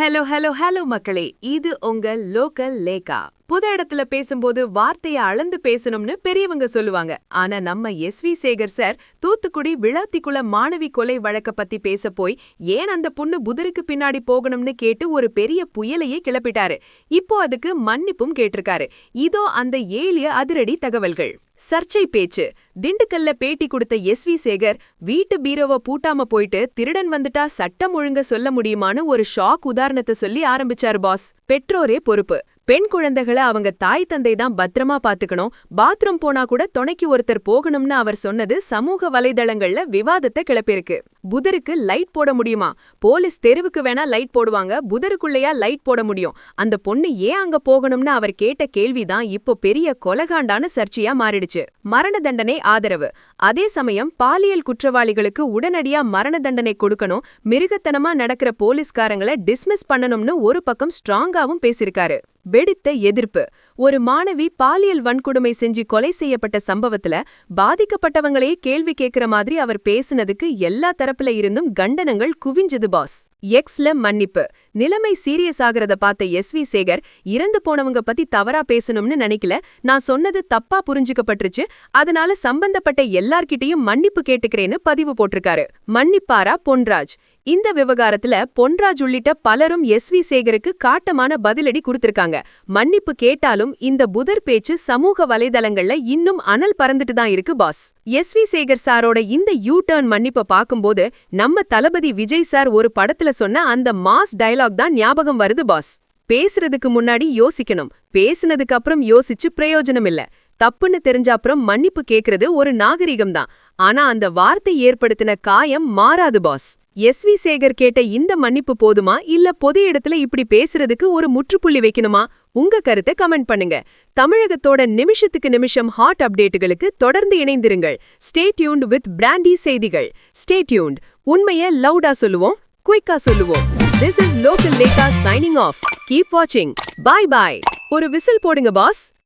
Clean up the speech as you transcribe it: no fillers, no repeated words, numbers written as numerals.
Hello hello hello மக்களே, இது உங்க லோக்கல் லேகா. புது இடத்துல பேசும்போது வார்த்தையை அளந்து பேசணும்னு பெரியவங்க சொல்லுவாங்க. ஆனா நம்ம எஸ்வி சேகர் சார் தூத்துக்குடி விளாத்திக்குள மாணவி கொலை வழக்க பத்தி பேச போய் ஏன் அந்த பொண்ணு புதருக்கு பின்னாடி போகணும்னு கேட்டு ஒரு பெரிய புயலையே கிளப்பிட்டாரு. இப்போ அதுக்கு மன்னிப்பும் கேட்டிருக்காரு. இதோ அந்த 7 அதிரடி தகவல்கள். சர்ச்சை பேச்சு. திண்டுக்கல்ல பேட்டி கொடுத்த எஸ்வி சேகர் வீட்டு பீரோவை பூட்டாம போயிட்டு திருடன் வந்துட்டா சட்டம் ஒழுங்க சொல்ல முடியுமான்னு ஒரு ஷாக் உதாரணத்தை சொல்லி ஆரம்பிச்சாரு பாஸ். பெற்றோரே பொறுப்பு. பெண் குழந்தைகளை அவங்க தாய் தந்தை தான் பத்திரமா பாத்துக்கணும். பாத்ரூம் போனா கூட துணைக்கு ஒருத்தர் போகணும்னு அவர் சொன்னது சமூக வலைதளங்கள்ல விவாதத்தை கிளப்பிருக்கு. புதருக்கு லைட் போட முடியுமா? போலீஸ் தெருவுக்கு வேணா லைட் போடுவாங்க, புதருக்குள்ளையா லைட் போட முடியும்? அந்த பொண்ணு ஏன் அங்க போகணும்னு அவர் கேட்ட கேள்விதான் இப்போ பெரிய கொலகாண்டான சர்ச்சையா மாறிடுச்சு. மரண தண்டனை ஆதரவு. அதே சமயம் பாலியல் குற்றவாளிகளுக்கு உடனடியா மரண தண்டனை கொடுக்கணும், மிருகத்தனமா நடக்கிற போலீஸ்காரங்களை டிஸ்மிஸ் பண்ணணும்னு ஒரு பக்கம் ஸ்ட்ராங்காவும் பேசியிருக்காரு. வெடித்த எதிர்ப்பு. ஒரு மாணவி பாலியல் வன்கொடுமை செஞ்சு கொலை செய்யப்பட்ட சம்பவத்துல பாதிக்கப்பட்டவங்களே கேள்வி கேட்கிற மாதிரி அவர் பேசினதுக்கு எல்லா தரப்புல இருந்தும் கண்டனங்கள் குவிஞ்சது பாஸ். எக்ஸ்ல மன்னிப்பு. நிலைமை சீரியஸ் ஆகிறத பார்த்த எஸ்வி சேகர் இறந்து போனவங்க பத்தி தவறா பேசணும்னு நினைக்கல, நான் சொன்னது தப்பா புரிஞ்சுக்கப்பட்டுருச்சு, அதனால சம்பந்தப்பட்ட எல்லார்கிட்டயும் மன்னிப்பு கேட்டுக்கிறேன்னு பதிவு போட்டிருக்காரு. மன்னிப்பாரா பொன்ராஜ்? இந்த விவகாரத்துல பொன்ராஜ் உள்ளிட்ட பலரும் எஸ்வி சேகருக்கு காட்டமான பதிலடி கொடுத்திருக்காங்க. மன்னிப்பு கேட்டாலும் இந்த புதர் பேச்சு சமூக வலைதளங்கள்ல இன்னும் அனல் பறந்துட்டு தான் இருக்கு பாஸ். எஸ்வி சேகர் சாரோட இந்த யூ டர்ன் மன்னிப்பை பார்க்கும்போது நம்ம தளபதி விஜய் சார் ஒரு படத்துல சொன்ன அந்த மாஸ் டயலாக் தான் ஞாபகம் வருது பாஸ். பேசுறதுக்கு முன்னாடி யோசிக்கணும், பேசுனதுக்கு அப்புறம் யோசிச்சு பிரயோஜனம் இல்ல. தப்புன்னு தெரிஞ்ச அப்புறம் மன்னிப்பு கேக்குறது ஒரு நாகரிகம் தான். ஆனா அந்த வார்த்தை ஏற்படுத்தின காயம் மாறாது பாஸ். எஸ்வி சேகர் கேட்ட இந்த மன்னிப்பு போதுமா, இல்ல பொது இடத்துல இப்படி பேசுறதுக்கு ஒரு முற்றுப்புள்ளி வைக்கணுமா? உங்க கருத்தை கமெண்ட் பண்ணுங்க. தமிழகத்தோட நிமிஷத்துக்கு நிமிஷம் ஹாட் அப்டேட்டுகளுக்கு தொடர்ந்து இணைந்திருங்கள். ஸ்டே டியூன்ட் வித் பிராண்டி செய்திகள். Stay tuned. உண்மையை லவுடா சொல்லுவோம், குயிக்கா சொல்லுவோம். This is Local Lekha signing off. Keep watching. Bye bye. ஒரு விசில் போடுங்க பாஸ்.